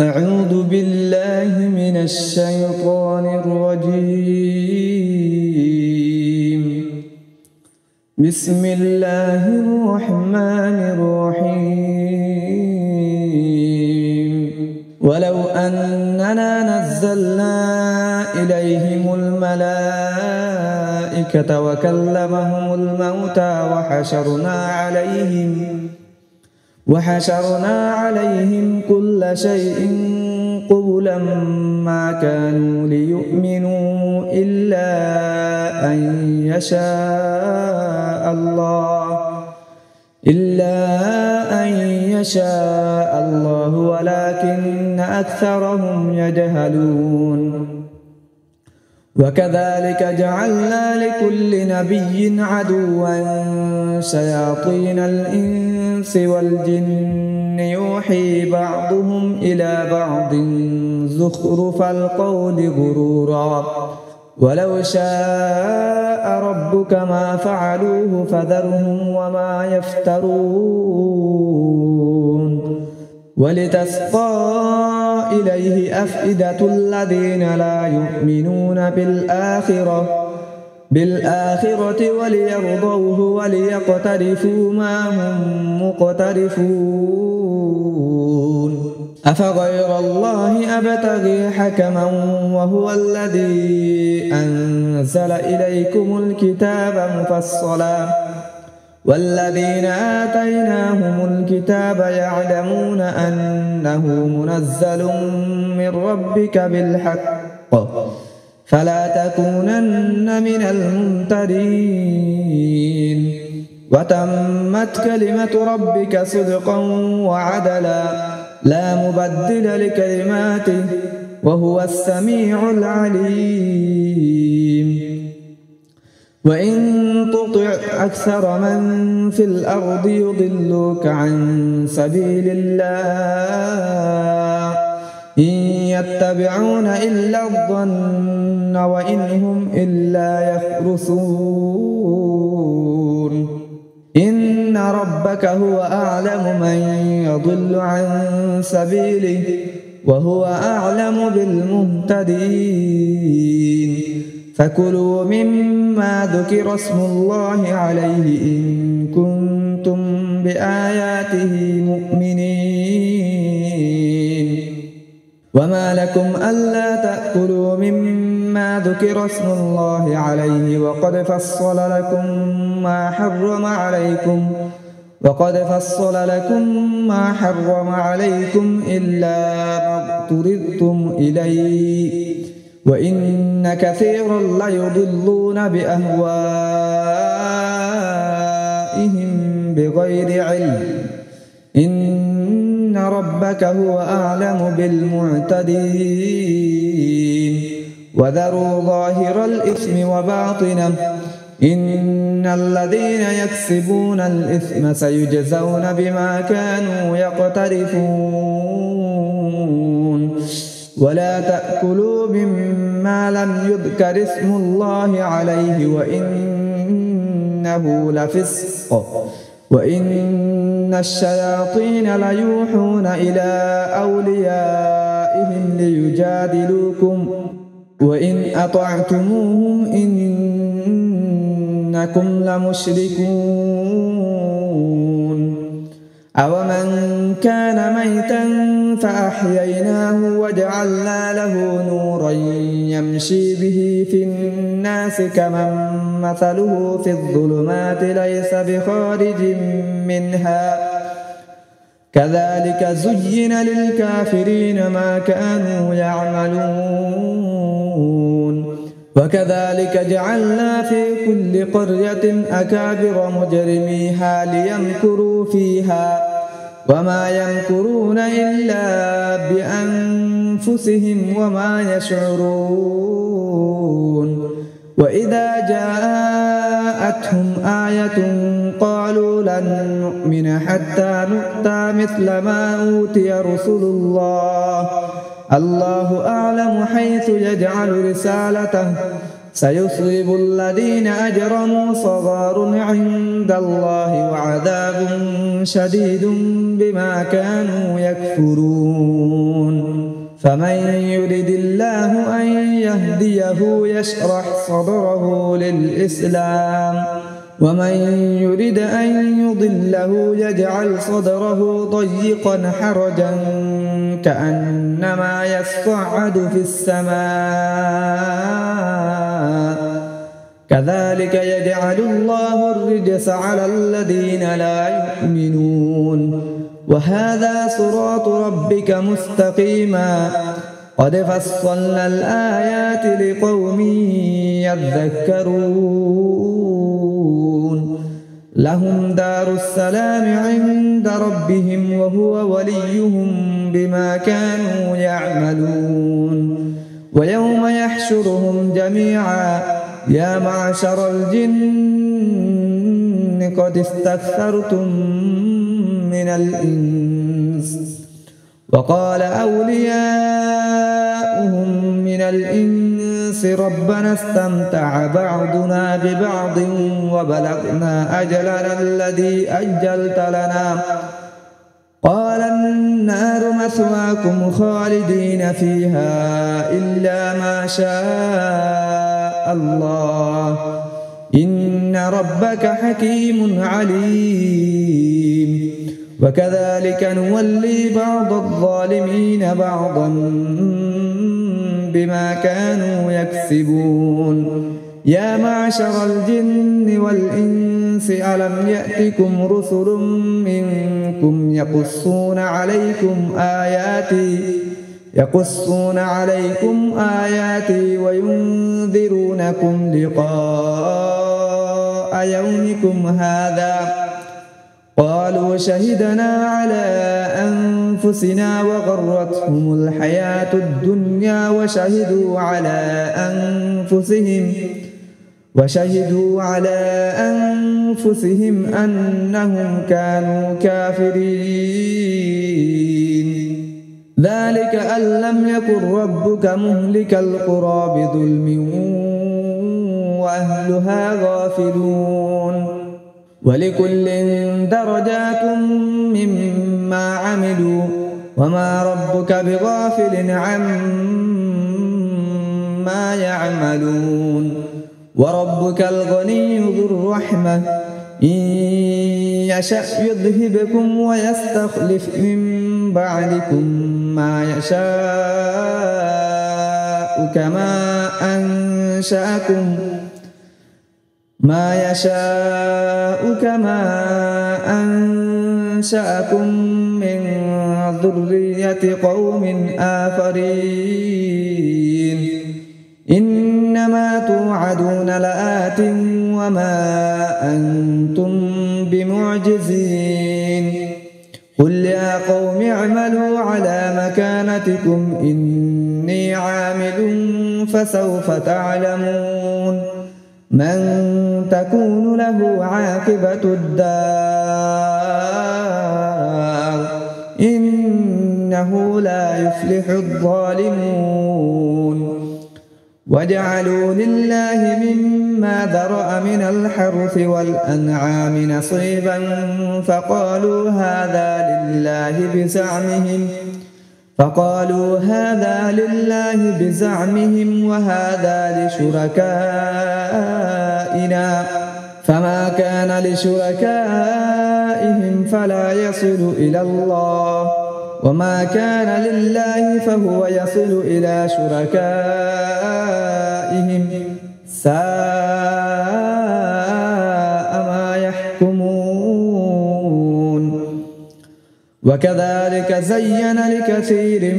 أعوذ بالله من الشيطان الرجيم. بسم الله الرحمن الرحيم. ولو أننا نزلنا إليهم الملائكة وكلمهم الموتى وحشرنا عليهم كل شيء قبلا ما كانوا ليؤمنوا إلا أن يشاء الله ولكن أكثرهم يجهلون. وكذلك جعلنا لكل نبي عدوا شياطين الإنس والجن يوحي بعضهم إلى بعض زخرف القول غرورا ولو شاء ربك ما فعلوه فذرهم وما يفترون. ولتصغى إليه أفئدة الذين لا يؤمنون بالآخرة وليرضوه وليقترفوا ما هم مقترفون. أفغير الله أبتغي حكما وهو الذي أنزل إليكم الكتاب مفصلا والذين آتيناهم الكتاب يعلمون أنه منزل من ربك بالحق فلا تكونن من الممترين. وتمت كلمة ربك صدقا وعدلا لا مبدل لكلماته وهو السميع العليم. وإن تطع أكثر من في الأرض يضلوك عن سبيل الله إن يتبعون إلا الظن وإن هم إلا يخرصون. إن ربك هو أعلم من يضل عن سبيله وهو أعلم بالمهتدين. فكلوا مما ذكر اسم الله عليه إن كنتم بآياته مؤمنين. وما لكم ألا تأكلوا مما ذكر اسم الله عليه وقد فصل لكم ما حرم عليكم إلا ما اضطررتم إليه وإن كثيرا ليضلون بأهوائهم بغير علم. إن ربك هو أعلم بالمعتدين. وذروا ظاهر الإثم وباطنه إن الذين يكسبون الإثم سيجزون بما كانوا يقترفون. ولا تأكلوا مما لم يذكر اسم الله عليه وإنه لفسق وإن الشياطين ليوحون إلى أوليائهم ليجادلوكم وإن أطعتموهم إنكم لمشركون. أومن كان ميتا فأحييناه وجعلنا له نورا يمشي به في الناس كمن مثله في الظلمات ليس بخارج منها كذلك زين للكافرين ما كانوا يعملون. وكذلك جعلنا في كل قرية أكابر مجرميها ليمكروا فيها وما يمكرون إلا بأنفسهم وما يشعرون. وإذا جاءتهم آية قالوا لن نؤمن حتى نؤتى مثل ما أوتي رسل الله أعلم حيث يجعل رسالته سيصيب الذين أجرموا صغار عند الله وعذاب شديد بما كانوا يكفرون. فمن يرد الله أن يهديه يشرح صدره للإسلام ومن يرد أن يضله يجعل صدره ضيقا حرجا كأنما يصعد في السماء كذلك يجعل الله الرجس على الذين لا يؤمنون وهذا صراط ربك مستقيما قد فصلنا الآيات لقوم يذكرون لهم دار السلام عند ربهم وهو وليهم بما كانوا يعملون ويوم يحشرهم جميعا يا معشر الجن قد استكثرتم من الإنس وقال أولياؤهم من الإنس ربنا استمتع بعضنا ببعض وبلغنا أجلنا الذي أجلت لنا قال النار مثواكم خالدين فيها إلا ما شاء الله إن ربك حكيم عليم وكذلك نولي بعض الظالمين بعضا بما كانوا يكسبون يا معشر الجن والإنس ألم يأتكم رسل منكم يقصون عليكم آياتي وينذرونكم لقاء يومكم هذا قالوا شهدنا على أنفسنا وغرتهم الحياة الدنيا وشهدوا على أنفسهم أنهم كانوا كافرين ذلك أن لم يكن ربك مهلك القرى بظلم وأهلها غافلون ولكل درجات مما عملوا وما ربك بغافل عما يعملون وربك الغني ذو الرحمة إن يشأ يذهبكم ويستخلف من بعدكم ما يشاء كما أنشأكم من ذرية قوم آخرين إنما توعدون لآت وما أنتم بمعجزين قل يا قوم اعملوا على مكانتكم إني عامل فسوف تعلمون من تكون له عاقبة الدار إنه لا يفلح الظالمون وجعلوا لله مما ذرأ من الحرث والأنعام نصيبا فقالوا هذا لله بزعمهم وهذا لشركائنا فما كان لشركائهم فلا يصل إلى الله وما كان لله فهو يصل إلى شركائهم ساء ما يحكمون وكذلك زين لكثير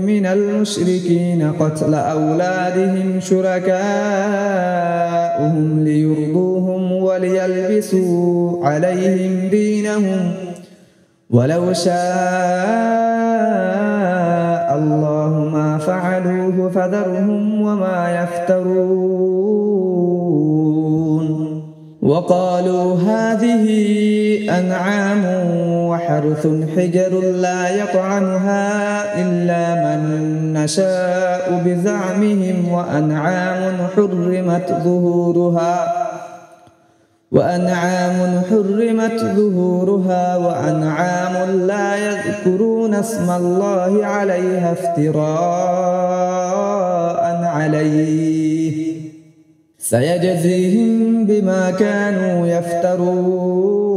من المشركين قتل أولادهم شركاؤهم ليرضوهم وليلبسوا عليهم دينهم ولو شاء الله ما فعلوه فذرهم وما يفترون وقالوا هذه أنعام وحرث حجر لا يطعمها إلا من نشاء بزعمهم وأنعام حرمت ظهورها وأنعام حرمت ظهورها وأنعام لا يذكرون اسم الله عليها افتراء عليه سيجزيهم بما كانوا يفترون.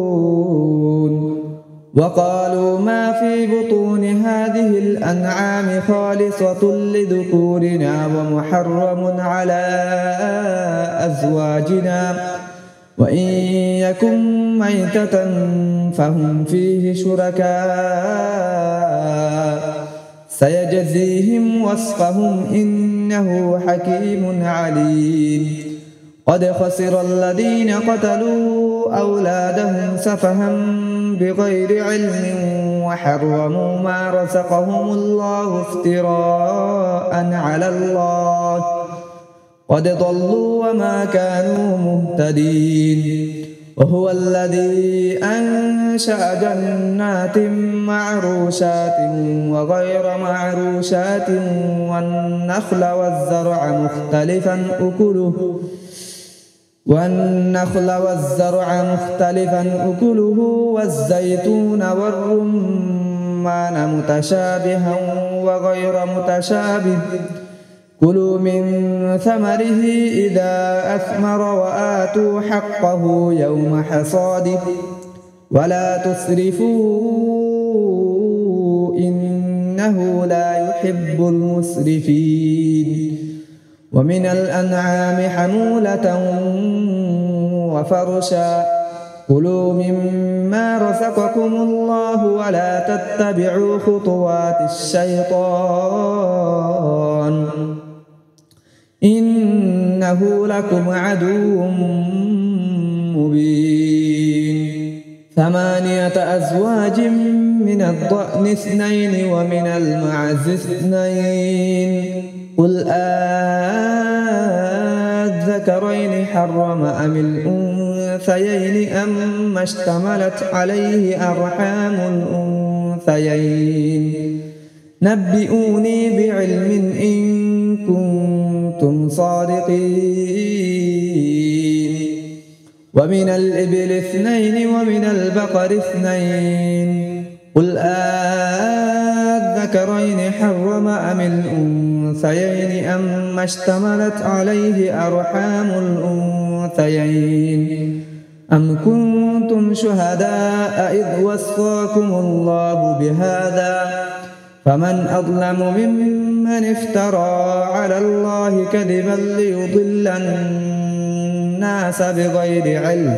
وقالوا ما في بطون هذه الأنعام خالصة لذكورنا ومحرم على أزواجنا وإن يكن ميتة فهم فيه شركاء سيجزيهم وصفهم إنه حكيم عليم. قد خسر الذين قتلوا أولادهم سفها بغير علم وحرموا ما رزقهم الله افتراء على الله قد ضلوا وما كانوا مهتدين. وهو الذي أنشأ جنات معروشات وغير معروشات والنخل والزرع مختلفا أكله والزيتون والرمان متشابها وغير متشابه كلوا من ثمره إذا أثمر وآتوا حقه يوم حصاده ولا تسرفوا إنه لا يحب المسرفين. ومن الأنعام حمولة وفرشا كلوا مما رزقكم الله ولا تتبعوا خطوات الشيطان إنه لكم عدو مبين. 8 أزواج من الضأن 2 ومن المعز 2 قل أذكرين حرم أم الأنثيين أما اشتملت عليه أرحام الأنثيين نبئوني بعلم إن كنتم صادقين. ومن الإبل 2 ومن البقر 2 قل أذكرين حرم أم الأنثيين أما اشتملت عليه أرحام الأنثيين أم كنتم شهداء إذ وصاكم الله بهذا فمن أظلم ممن افترى على الله كذبا ليضل الناس بغير علم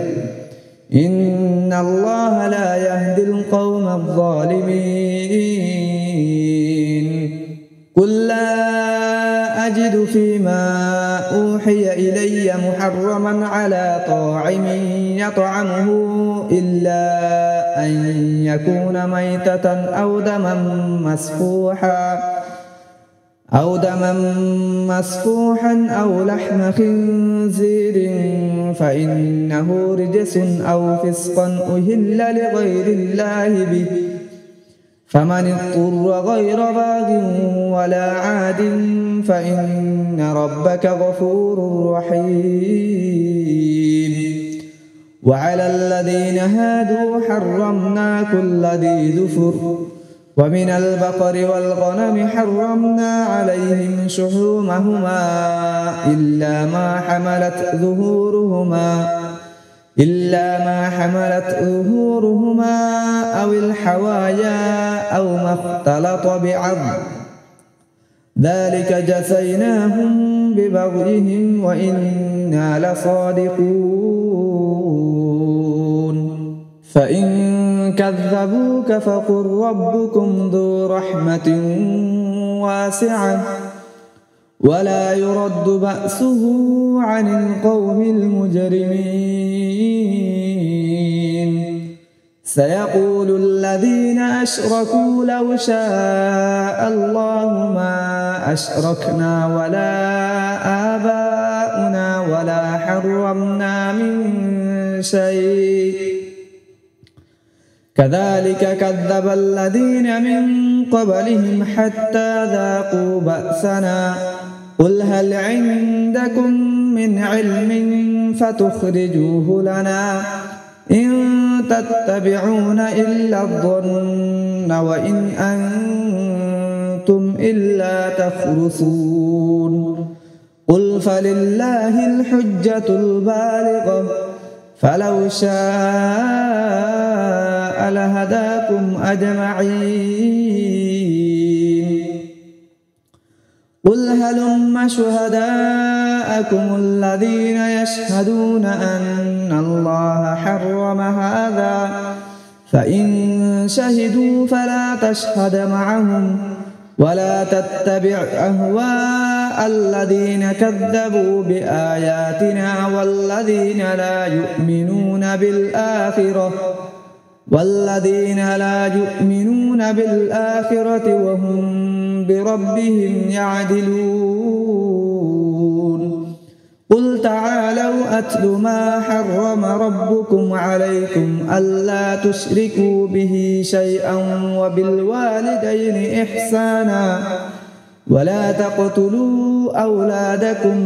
إن الله لا يهدي القوم الظالمين. قل لا أجد فيما أوحي إلي محرما على طاعم يطعمه إلا أن يكون ميتة أو دما مسفوحا أو لحم خنزير فإنه رجس أو فسقا أهل لغير الله به فمن اضطر غير باغ ولا عاد فإن ربك غفور رحيم. وعلى الذين هادوا حرمنا كل ذي ظفر ومن البقر والغنم حرمنا عليهم شحومهما إلا ما حملت ظهورهما أو الحوايا أو ما اختلط بعظم ذلك جزيناهم ببغيهم وإنا لصادقون. فإن كذبوك فقل ربكم ذو رحمة واسعة ولا يرد بأسه عن القوم المجرمين. سيقول الذين أشركوا لو شاء الله ما أشركنا ولا آباؤنا ولا حرمنا من شيء كذلك كذب الذين من قبلهم حتى ذاقوا بأسنا قل هل عندكم من علم فتخرجوه لنا إن تتبعون إلا الظن وإن أنتم إلا تخرصون قل فلله الحجة البالغة فلو شاء لهداكم أجمعين قل هلم شهداءكم الذين يشهدون أن الله حرم هذا فإن شهدوا فلا تشهد معهم ولا تتبع أهواء الذين كذبوا بآياتنا والذين لا يؤمنون بالآخرة وهم بربهم يعدلون قل تعالوا أتل ما حرم ربكم عليكم ألا تشركوا به شيئا وبالوالدين إحسانا ولا تقتلوا أولادكم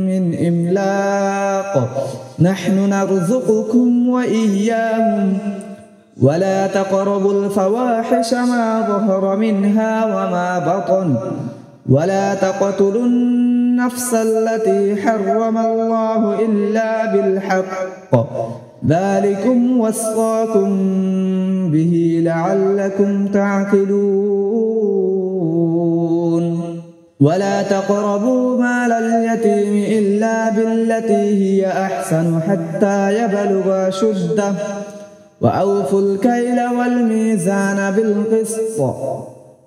من إملاق نحن نرزقكم وإياهم ولا تقربوا الفواحش ما ظهر منها وما بطن ولا تقتلوا النفس التي حرم الله إلا بالحق ذلكم وصاكم به لعلكم تعقلون ولا تقربوا مال اليتيم إلا بالتي هي أحسن حتى يبلغ أشده وأوفوا الكيل والميزان بالقسط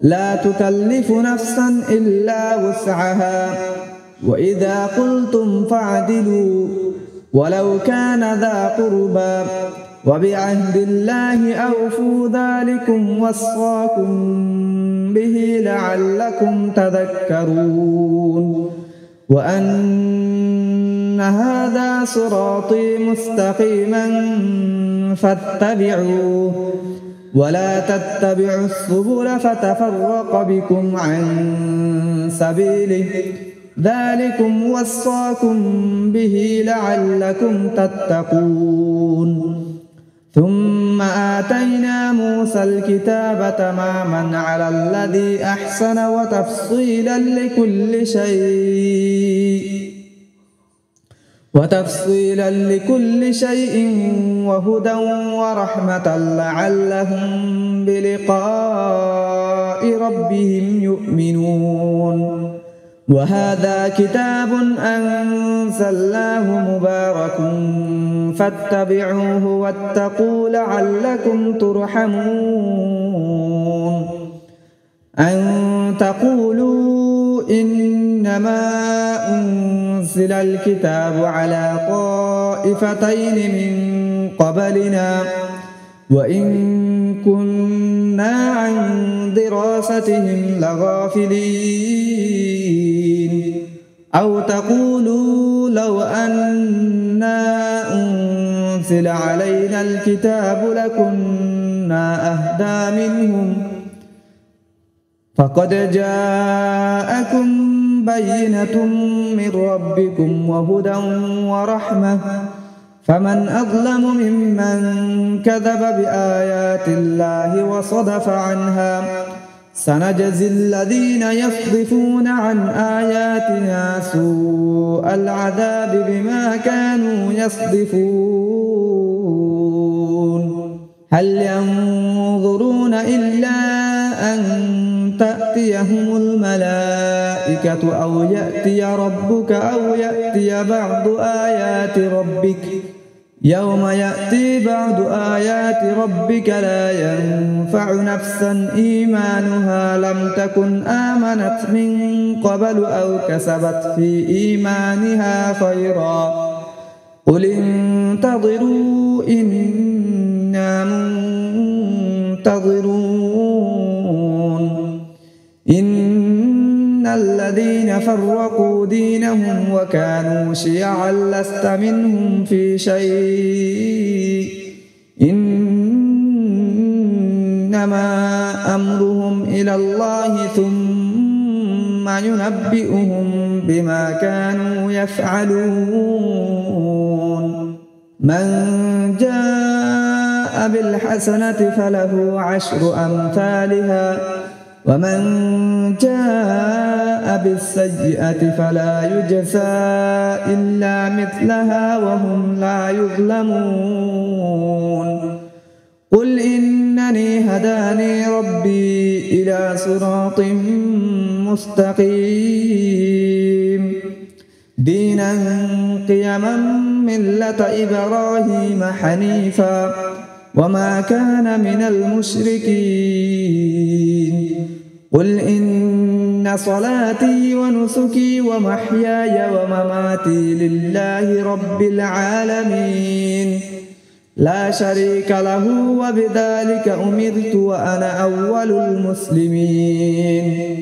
لا تكلف نفسا إلا وسعها وإذا قلتم فاعدلوا ولو كان ذا قربى وبعهد الله أوفوا ذلكم وصاكم به لعلكم تذكرون وأن هذا صراطي مستقيما فاتبعوه ولا تتبعوا السبل فتفرق بكم عن سبيله ذلكم وصاكم به لعلكم تتقون ثم آتينا موسى الكتاب تماما على الذي أحسن وتفصيلا لكل شيء وهدى ورحمة لعلهم بلقاء ربهم يؤمنون وهذا كتاب أنزلناه مبارك فاتبعوه واتقوا لعلكم ترحمون أن تقولوا إنما أنزل الكتاب على طائفتين من قبلنا وإن كنا عن دراستهم لغافلين أو تقولوا لو أنا أنزل علينا الكتاب لكنا أهدى منهم فقد جاءكم بينة من ربكم وهدى ورحمة فمن أظلم ممن كذب بآيات الله وصدف عنها سنجزي الذين يصدفون عن آياتنا سوء العذاب بما كانوا يصدفون هل ينظرون إلا أن تأتيهم الملائكة أو يأتي ربك أو يأتي بعض آيات ربك يوم يأتي بعض آيات ربك لا ينفع نفسا إيمانها لم تكن آمنت من قبل أو كسبت في إيمانها خيرا قل انتظروا إنا منتظرون إن الذين فرقوا دينهم وكانوا شيعا لست منهم في شيء إنما أمرهم إلى الله ثم ثم ينبئهم بما كانوا يفعلون. من جاء بالحسنة فله 10 أمثالها ومن جاء بالسيئة فلا يجزى إلا مثلها وهم لا يظلمون. قل إنني هداني ربي إلى صراط مستقيم دينا قيما ملة إبراهيم حنيفا وما كان من المشركين. قل إن صلاتي ونسكي ومحياي ومماتي لله رب العالمين لا شريك له وبذلك أمرت وأنا أول المسلمين.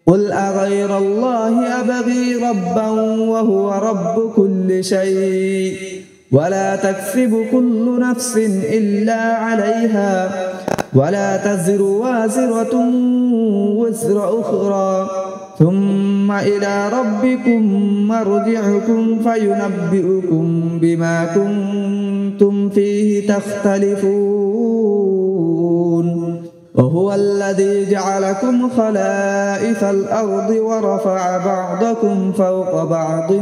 قل أغير الله أبغي ربا وهو رب كل شيء ولا تكسب كل نفس إلا عليها ولا تزر وازرة وزر أخرى ثم إلى ربكم مرجعكم فينبئكم بما كنتم فيه تختلفون. وهو الذي جعلكم خلائف الأرض ورفع بعضكم فوق بعض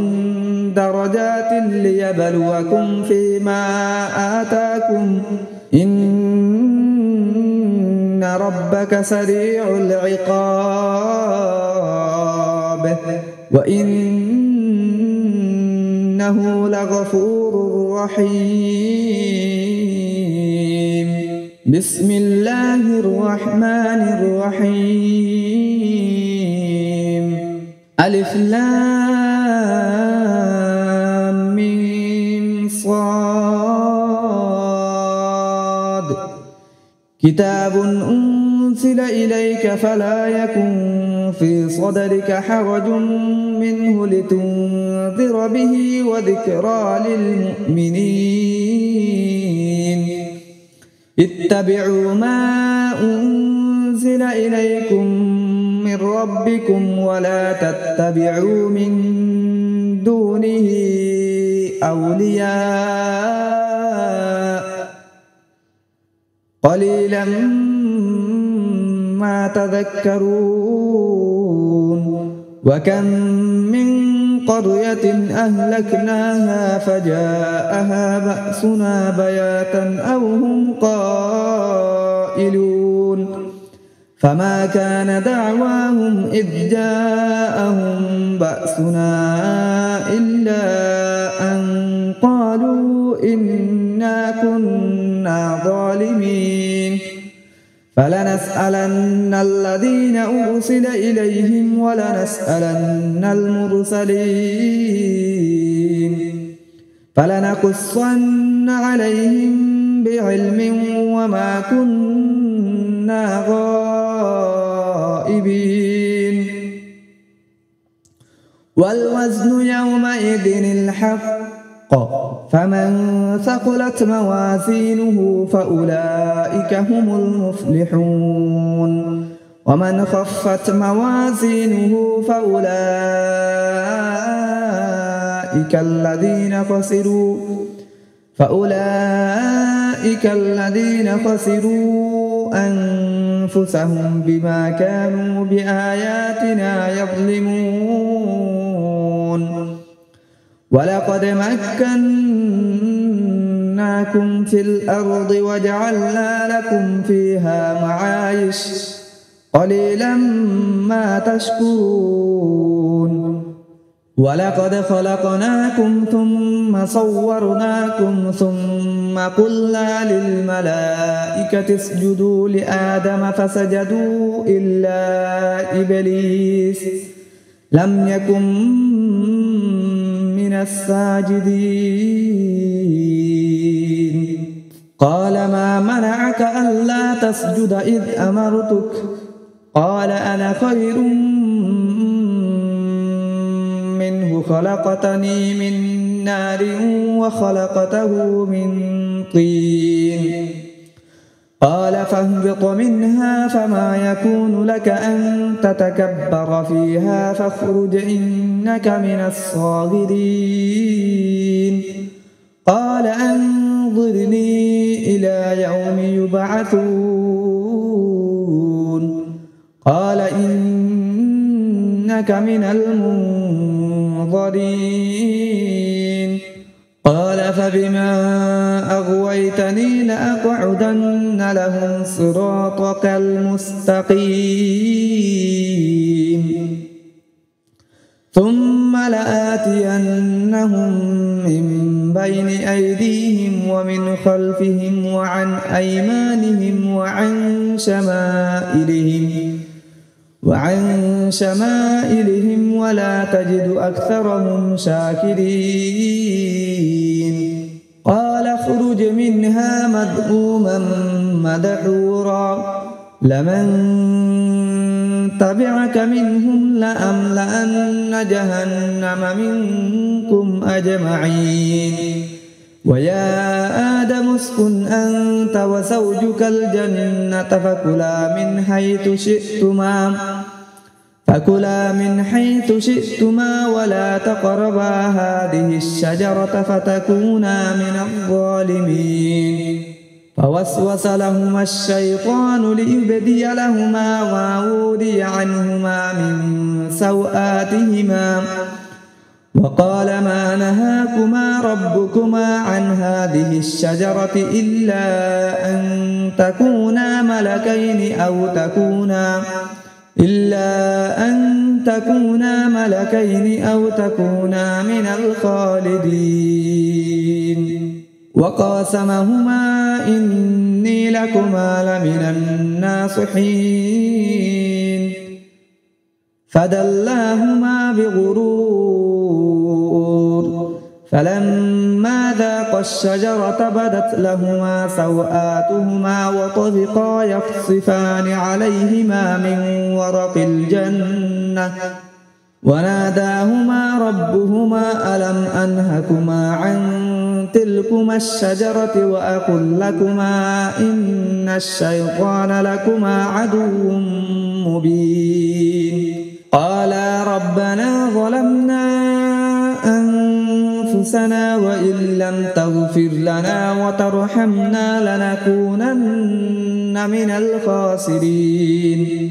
درجات ليبلوكم فيما آتاكم إن ربك سريع العقاب وإنه لغفور رحيم. بسم الله الرحمن الرحيم. ألف لام ميم صاد. كتاب أنزل إليك فلا يكن في صدرك حرج منه لتنذر به وذكرى للمؤمنين. اتبعوا ما أنزل إليكم من ربكم ولا تتبعوا من دونه أولياء قليلا ما تذكرون. وكم من قرية أهلكناها فجاءها بأسنا بياتا أو هم قائلون. فما كان دعواهم إذ جاءهم بأسنا إلا أن قالوا إنا كنا ظالمين. فلنسألن الذين أرسل إليهم ولنسألن المرسلين فلنقصن عليهم بعلم وما كنا غائبين. والوزن يومئذ الحق فمن ثقلت موازينه فأولئك هم المفلحون. ومن خفت موازينه فأولئك الذين خسروا أنفسهم بما كانوا بآياتنا يظلمون. ولقد مكناكم في الأرض وجعلنا لكم فيها معايش قليلا ما تشكرون. ولقد خلقناكم ثم صورناكم ثم قلنا للملائكة اسجدوا لآدم فسجدوا إلا إبليس لم يكن من الساجدين. قال ما منعك ألا تسجد إذ أمرتك؟ قال أنا خير منه خلقتني من نار وخلقته من طين. قال فاهبط منها فما يكون لك أن تتكبر فيها فاخرج إنك من الصاغرين قال أنظرني إلى يوم يبعثون قال إنك من المنظرين قال فبما أغويتني لأقعدن لهم صراطك المستقيم ثم لآتينهم من بين أيديهم ومن خلفهم وعن أيمانهم وعن شمائلهم ولا تجد أكثرهم شاكرين قال اخرج منها مذءوما مدحورا لمن تبعك منهم لأملأن جهنم منكم أجمعين ويا آدم اسكن أنت وزوجك الجنة فكلا من حيث شئتما ولا تقربا هذه الشجرة فتكونا من الظالمين فوسوس لهما الشيطان ليبدي لهما ما وري عنهما من سوآتهما وقال ما نهاكما ربكما عن هذه الشجرة إلا أن تكونا ملكين أو تكونا من الخالدين وقاسمهما إني لكما لمن الناصحين فدلاهما بغرور فلما ذاقا الشجرة بدت لهما سوآتهما وطفقا يخصفان عليهما من ورق الجنة وناداهما ربهما ألم أنهكما عن تلكما الشجرة وأقل لكما إن الشيطان لكما عدو مبين قالا ربنا ظلمنا أنفسنا وإن لم تغفر لنا وترحمنا لنكونن من الخاسرين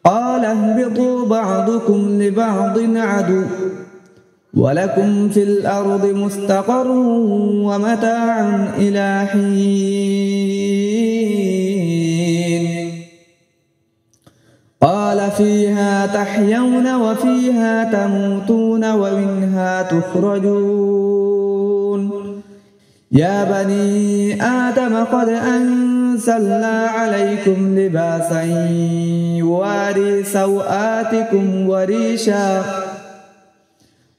قال اهبطوا بعضكم لبعض عدو ولكم في الأرض مستقر ومتاع إلى حين قال فيها تحيون وفيها تموتون ومنها تخرجون يا بني آدم قد أنزلنا عليكم لباسا يواري سوآتكم وريشا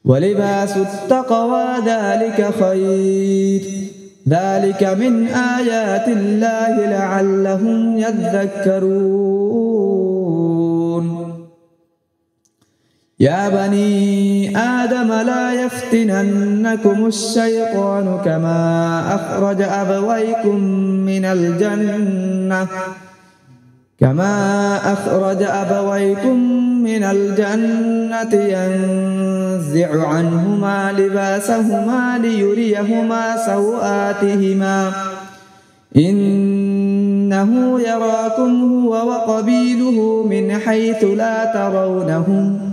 ولباس التقوى ذلك خير ذلك من آيات الله لعلهم يذكرون يا بني آدم لا يفتننكم الشيطان كما أخرج أبويكم من الجنة ينزع عنهما لباسهما ليريهما سوآتهما إنه يراكم هو وقبيله من حيث لا ترونهم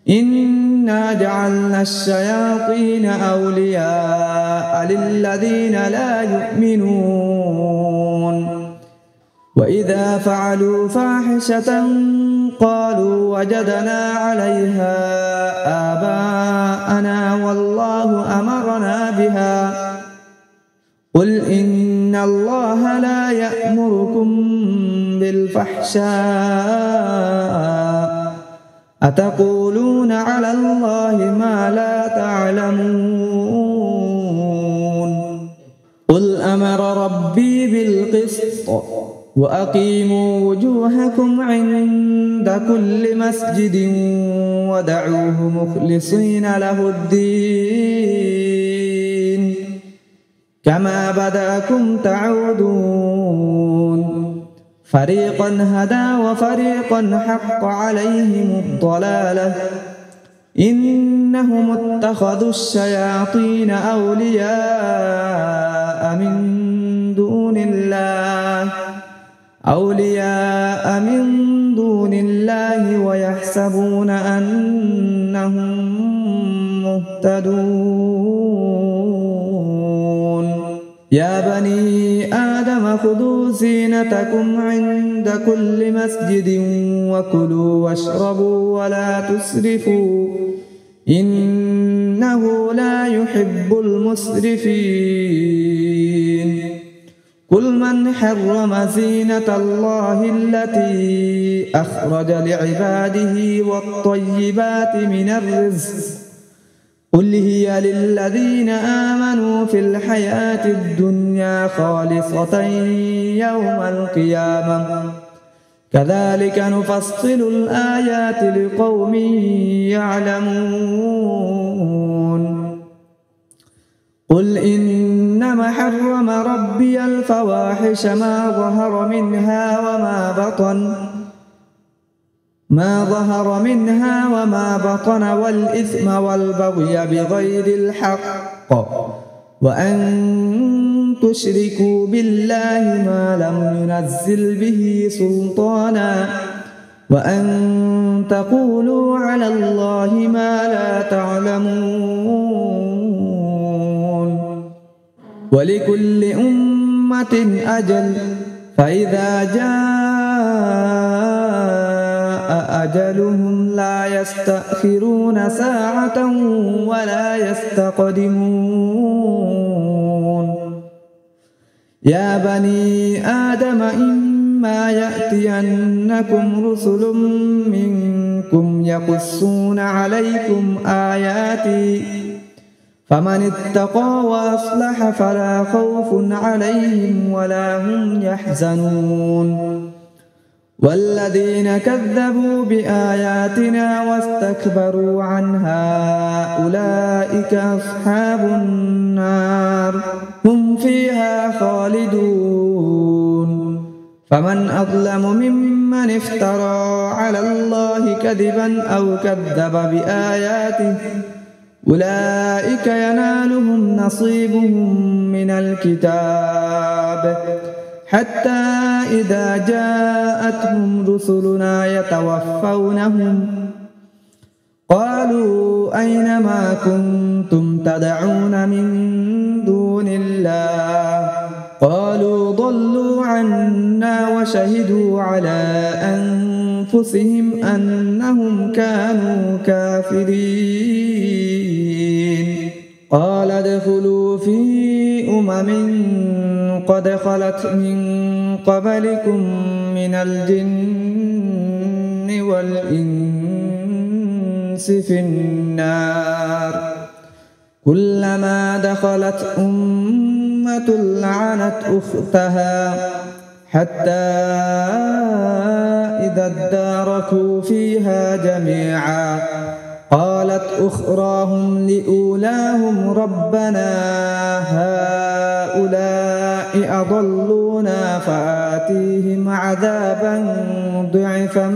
إنا جعلنا الشياطين أولياء للذين لا يؤمنون وإذا فعلوا فاحشة قالوا وجدنا عليها آباءنا والله أمرنا بها قل إن الله لا يأمركم بالفحشاء أتقولون على الله ما لا تعلمون قل أمر ربي بالقسط وأقيموا وجوهكم عند كل مسجد ودعوه مخلصين له الدين كما بدأكم تعودون فريقا هدى وفريقا حق عليهم الضلالة إنهم اتخذوا الشياطين أولياء من دون الله ويحسبون أنهم مهتدون يا بني آدم خذوا زينتكم عند كل مسجد وكلوا واشربوا ولا تسرفوا إنه لا يحب المسرفين قل من حرم زينة الله التي أخرج لعباده والطيبات من الرزق قل هي للذين آمنوا في الحياة الدنيا خالصة يوم القيامة كذلك نفصل الآيات لقوم يعلمون قل إنما حرم ربي الفواحش ما ظهر منها وما بطن والإثم والبغي بغير الحق وأن تشركوا بالله ما لم ينزل به سلطانا وأن تقولوا على الله ما لا تعلمون ولكل أمة أجل فإذا جاء أجلهم لا يستأخرون ساعة ولا يستقدمون يا بني آدم إما يأتينكم رسل منكم يقصون عليكم آياتي فمن اتقى وأصلح فلا خوف عليهم ولا هم يحزنون والذين كذبوا بآياتنا واستكبروا عنها أولئك أصحاب النار هم فيها خالدون فمن أظلم ممن افترى على الله كذبا أو كذب بآياته أولئك ينالهم نصيبهم من الكتاب حتى إذا جاءتهم رسلنا يتوفونهم قالوا أين ما كنتم تدعون من دون الله قالوا ضلوا عنا وشهدوا على أنفسهم أنهم كانوا كافرين قال ادخلوا في قد خلت من قبلكم من الجن والإنس في النار كلما دخلت أمة لعنت أختها حتى إذا اداركوا فيها جميعا قالت أخراهم لأولاهم ربنا هؤلاء أضلونا فآتيهم عذابا ضعفا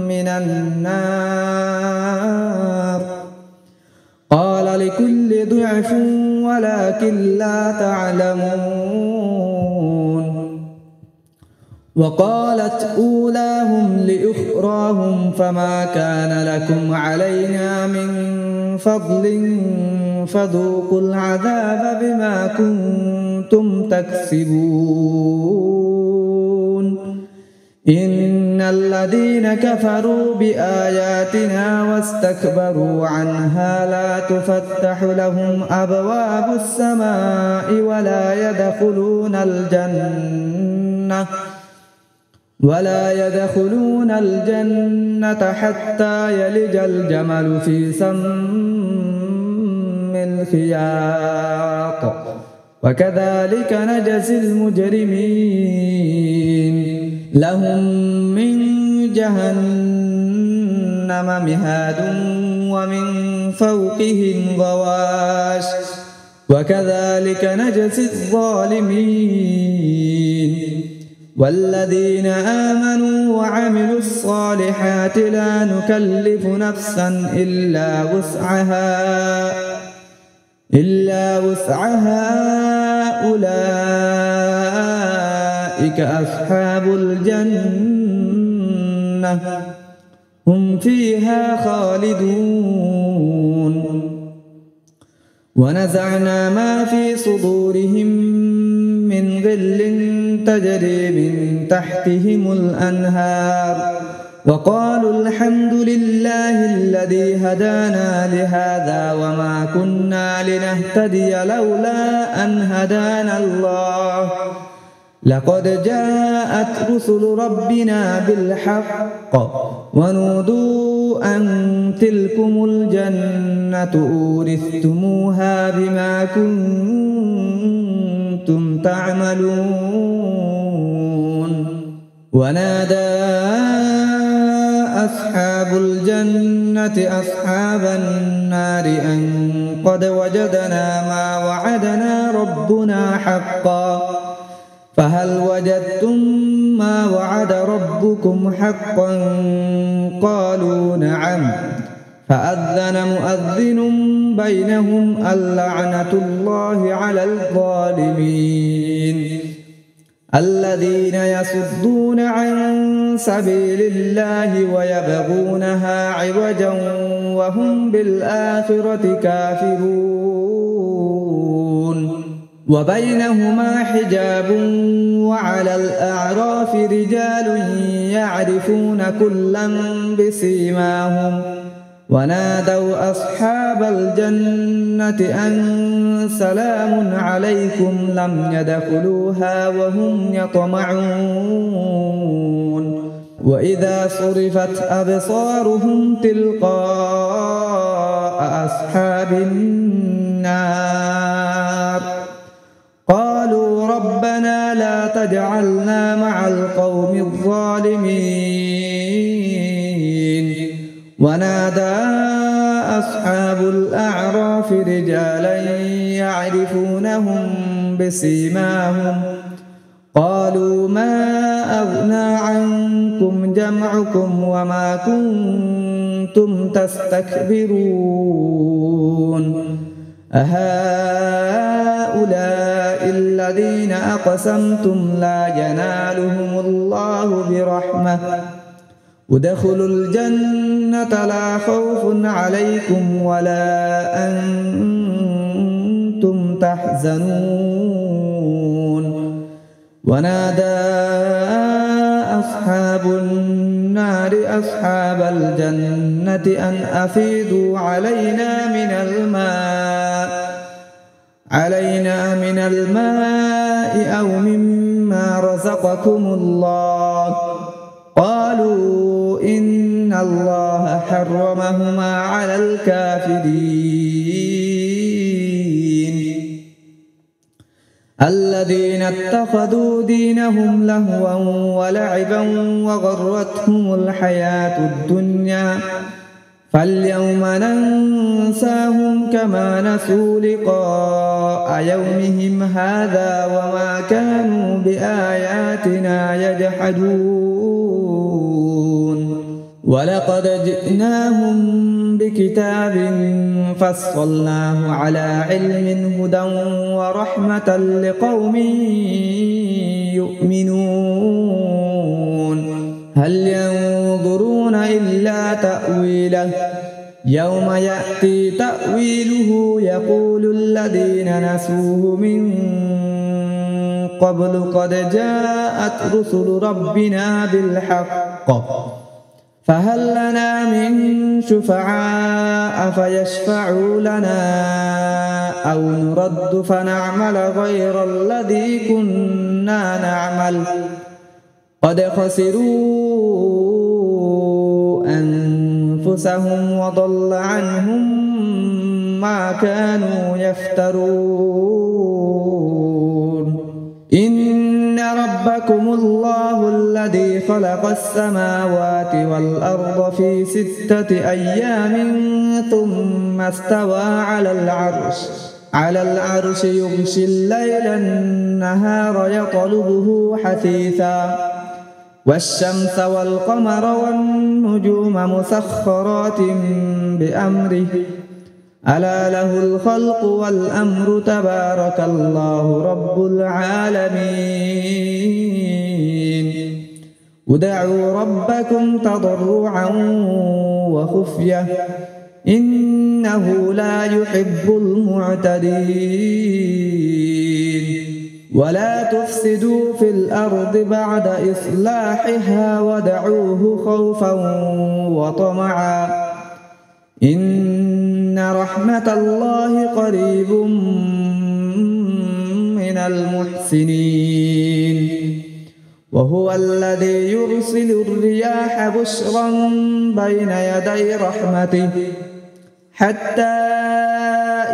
من النار قال لكل ضعف ولكن لا تعلمون وقالت أولاهم لأخراهم فما كان لكم علينا من فضل فذوقوا العذاب بما كنتم تكسبون إن الذين كفروا بآياتنا واستكبروا عنها لا تفتح لهم أبواب السماء ولا يدخلون الجنة حتى يلج الجمل في سم الخياط وكذلك نجزي المجرمين لهم من جهنم مهاد ومن فوقهم غواش وكذلك نجزي الظالمين والذين آمنوا وعملوا الصالحات لا نكلف نفسا إلا وسعها أولئك أصحاب الجنة هم فيها خالدون ونزعنا ما في صدورهم من غل تجري من تحتهم الأنهار وقالوا الحمد لله الذي هدانا لهذا وما كنا لنهتدي لولا أن هدانا الله لقد جاءت رسل ربنا بالحق ونودوا أن تلكم الجنة أورثتموها بما كنتم تعملون ونادى أصحاب الجنة أصحاب النار أن قد وجدنا ما وعدنا ربنا حقا فهل وجدتم ما وعد ربكم حقا قالوا نعم فأذن مؤذن بينهم اللعنة الله على الظالمين الذين يصدون عن سبيل الله ويبغونها عوجا وهم بالآخرة كافرون وبينهما حجاب وعلى الأعراف رجال يعرفون كلا بسيماهم ونادوا أصحاب الجنة أن سلام عليكم لم يدخلوها وهم يطمعون وإذا صرفت أبصارهم تلقاء أصحاب النار قالوا ربنا لا تجعلنا مع القوم الظالمين ونادى أصحاب الأعراف رجالا يعرفونهم بسيماهم قالوا ما أغنى عنكم جمعكم وما كنتم تستكبرون أهؤلاء الذين أقسمتم لا ينالهم الله برحمة ادخلوا الجنة لا خوف عليكم ولا أنتم تحزنون ونادى أصحاب النار أصحاب الجنة أن أفيضوا علينا من الماء أو مما رزقكم الله قالوا إن الله حرمهما على الكافرين الذين اتخذوا دينهم لهوا ولعبا وغرتهم الحياة الدنيا فاليوم ننساهم كما نسوا لقاء يومهم هذا وما كانوا بآياتنا يجحدون ولقد جئناهم بكتاب فصلناه على علم هدى ورحمة لقوم يؤمنون هل ينظرون إلا تأويله يوم يأتي تأويله يقول الذين نسوه من قبل قد جاءت رسل ربنا بالحق فهل لنا من شفعاء فيشفعوا لنا أو نرد فنعمل غير الذي كنا نعمل قد خسروا أنفسهم وضل عنهم ما كانوا يفترون إن ربكم الله الذي خلق السماوات والأرض في 6 أيام ثم استوى على العرش على العرش يغشي الليل النهار يطلبه حثيثا والشمس والقمر والنجوم مسخرات بأمره ألا له الخلق والأمر تبارك الله رب العالمين ادعوا ربكم تضرعا وخفية إنه لا يحب المعتدين ولا تفسدوا في الأرض بعد إصلاحها ودعوه خوفا وطمعا إن رحمة الله قريب من المحسنين وهو الذي يرسل الرياح بشرا بين يدي رحمته حتى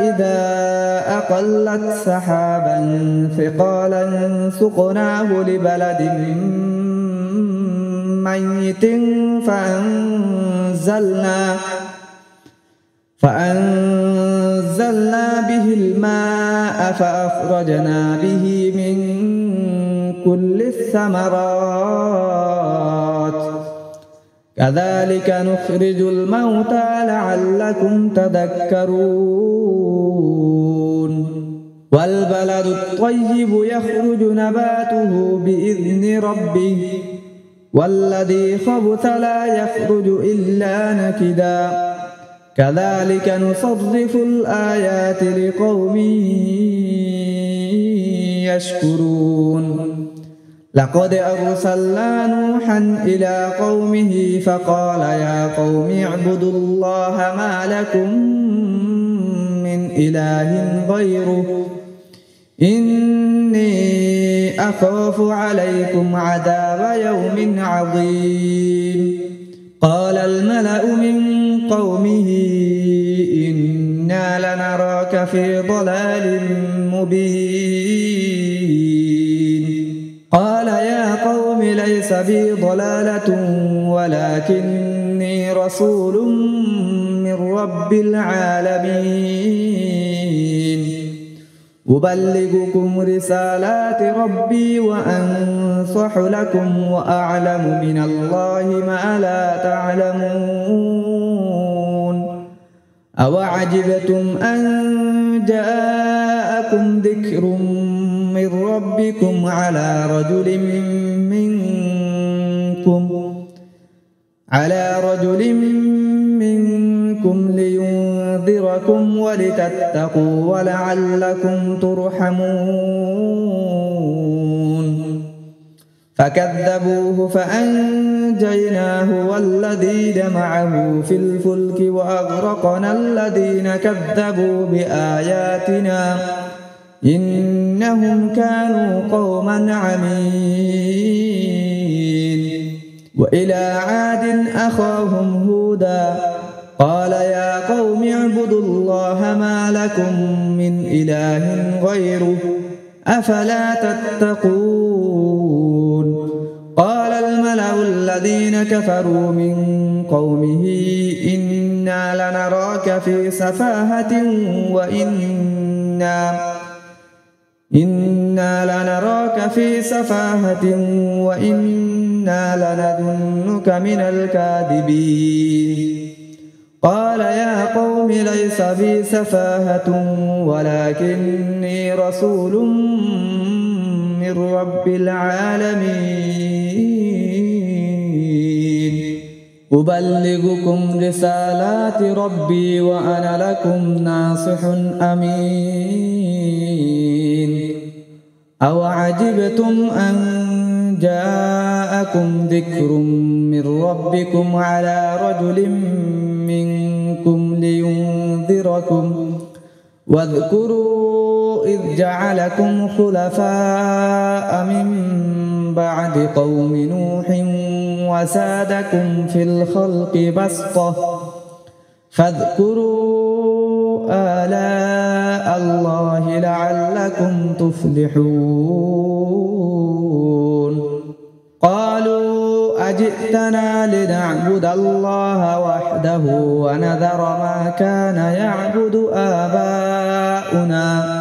إذا أقلت سحابا ثقالا سقناه لبلد ميت فأنزلنا به الماء فأخرجنا به من كل الثمرات كذلك نخرج الموتى لعلكم تذكرون والبلد الطيب يخرج نباته بإذن ربه والذي خبث لا يخرج إلا نكدا كذلك نصرف الآيات لقوم يشكرون لقد أرسلنا نوحا إلى قومه فقال يا قوم اعبدوا الله ما لكم من إله غيره إني أخاف عليكم عذاب يوم عظيم قال الملأ من قومه إنا لنراك في ضلال مبين قال يا قوم ليس بي ضلالة ولكني رسول من رب العالمين أبلغكم رسالات ربي وأنصح لكم وأعلم من الله ما لا تعلمون أوعجبتم أن جاءكم ذكر من ربكم على رجل منكم لينذركم ولتتقوا ولعلكم ترحمون فكذبوه فأنجيناه والذين معه في الفلك وأغرقنا الذين كذبوا بآياتنا إنهم كانوا قوما عمين وإلى عاد أخاهم هودا قال يا قوم اعبدوا الله ما لكم من إله غيره أفلا تتقون قال الملأ الذين كفروا من قومه إنا لنراك في سفاهة وإنا لنظنك من الكاذبين قال يا قوم ليس بي سفاهة ولكني رسول من رب العالمين أبلغكم رسالات ربي وأنا لكم ناصح أمين أوعجبتم أن جاءكم ذكر من ربكم على رجل منكم لينذركم واذكروا إذ جعلكم خلفاء من بعد قوم نوح وزادكم في الخلق بسطة فاذكروا آلاء الله لعلكم تفلحون قالوا أجئتنا لنعبد الله وحده ونذر ما كان يعبد آباؤنا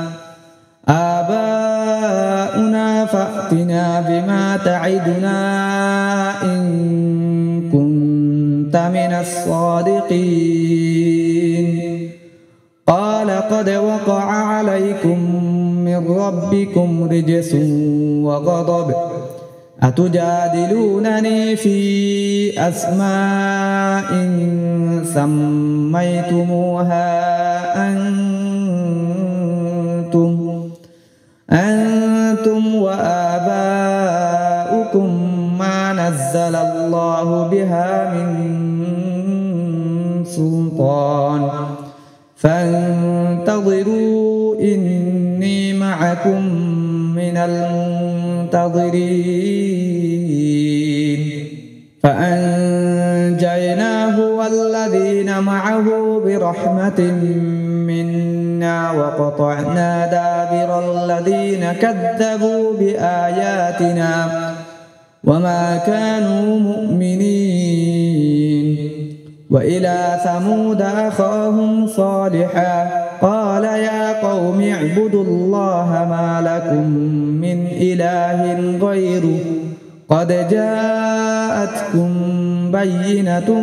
فأتنا بما تعدنا إن كنت من الصادقين قال قد وقع عليكم من ربكم رجس وغضب أتجادلونني في أسماء سميتموها أنتم وآباؤكم ما نزل الله بها من سلطان فانتظروا إني معكم من المنتظرين فأنجيناه والذين معه برحمة منا وقطعنا دابر الذين كذبوا بآياتنا وما كانوا مؤمنين وإلى ثمود أخاهم صالحا قال يا قوم اعبدوا الله ما لكم من إله غيره قد جاءتكم بينة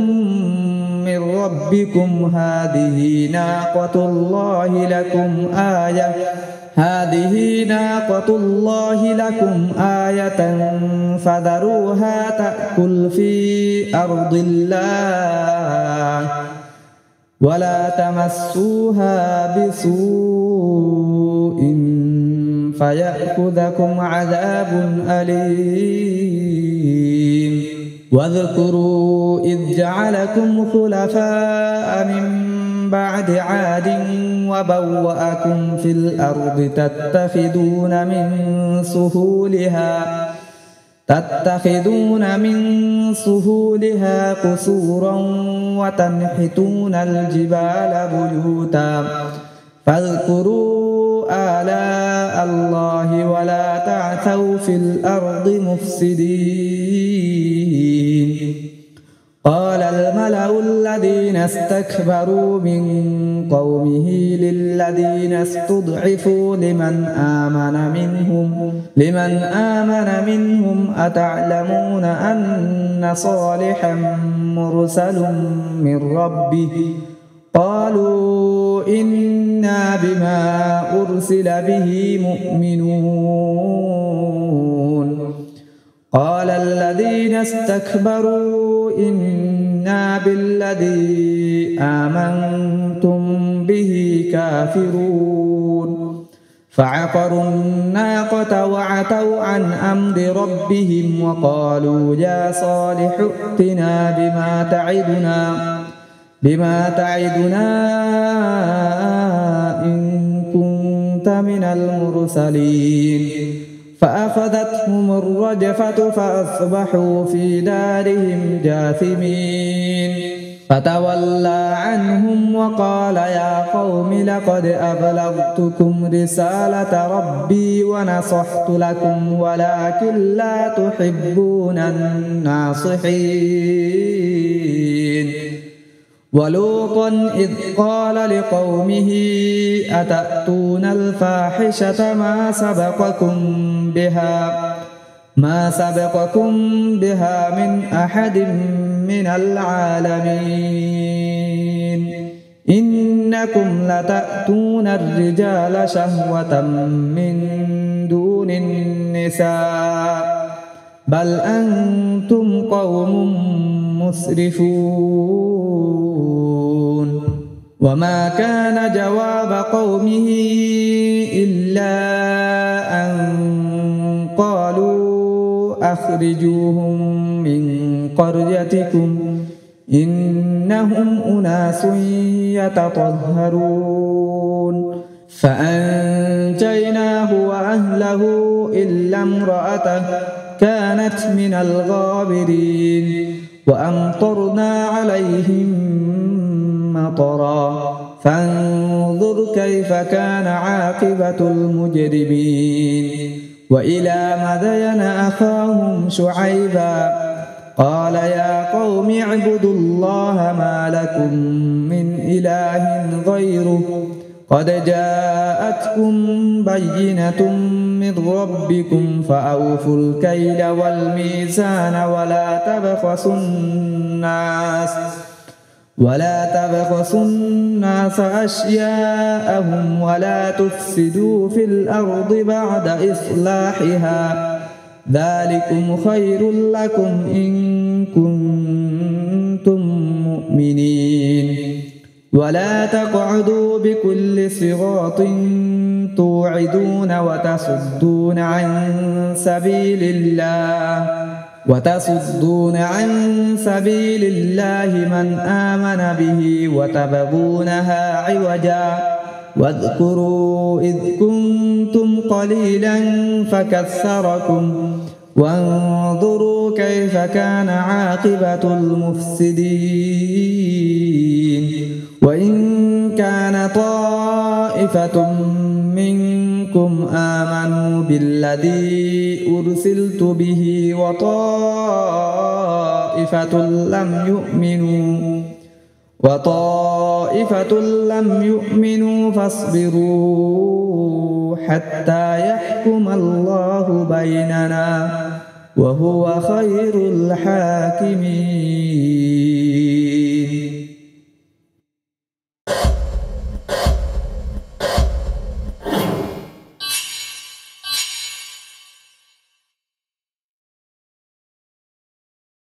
من ربكم هذه ناقة الله لكم آية فذروها تأكل في أرض الله ولا تمسوها بسوء فيأخذكم عذاب أليم واذكروا إذ جعلكم خلفاء من بعد عاد وبوأكم في الأرض تتخذون من سهولها قصورا وتنحتون الجبال بيوتا فاذكروا آلاء الله ولا تعثوا في الأرض مفسدين قال الملأ الذين استكبروا من قومه للذين استضعفوا لمن آمن منهم أتعلمون أن صالحا مرسل من ربه قالوا إنا بما أرسل به مؤمنون قال الذين استكبروا إنا بالذي آمنتم به كافرون فعقروا الناقة وعتوا عن أمر ربهم وقالوا يا صالح ائتنا بما تعدنا إن كنت من المرسلين فأخذتهم الرجفة فأصبحوا في دارهم جاثمين فتولى عنهم وقال يا قوم لقد أبلغتكم رسالة ربي ونصحت لكم ولكن لا تحبون الناصحين ولوطا إذ قال لقومه أتأتون الفاحشة ما سبقكم بها من أحد من العالمين إنكم لتأتون الرجال شهوة من دون النساء بل أنتم قوم مسرفون وما كان جواب قومه إلا أن قالوا أخرجوهم من قريتكم إنهم أناس يتطهرون فأنجيناه وأهله إلا امرأته كانت من الغابرين وأمطرنا عليهم مطرا فانظر كيف كان عاقبة المجرمين وإلى مدين أخاهم شعيبا قال يا قوم اعبدوا الله ما لكم من إله غيره قد جاءتكم بينة من ربكم فأوفوا الكيل والميزان ولا تبخسوا الناس أشياءهم ولا تفسدوا في الأرض بعد إصلاحها ذلكم خير لكم إن كنتم مؤمنين ولا تقعدوا بكل صراط توعدون وتصدون عن سبيل الله من آمن به وتبغونها عوجا واذكروا إذ كنتم قليلا فكثركم وانظروا كيف كان عاقبة المفسدين وإن كان طائفة منكم آمنوا بالذي أرسلت به وطائفة لم يؤمنوا فاصبروا حتى يحكم الله بيننا وهو خير الحاكمين.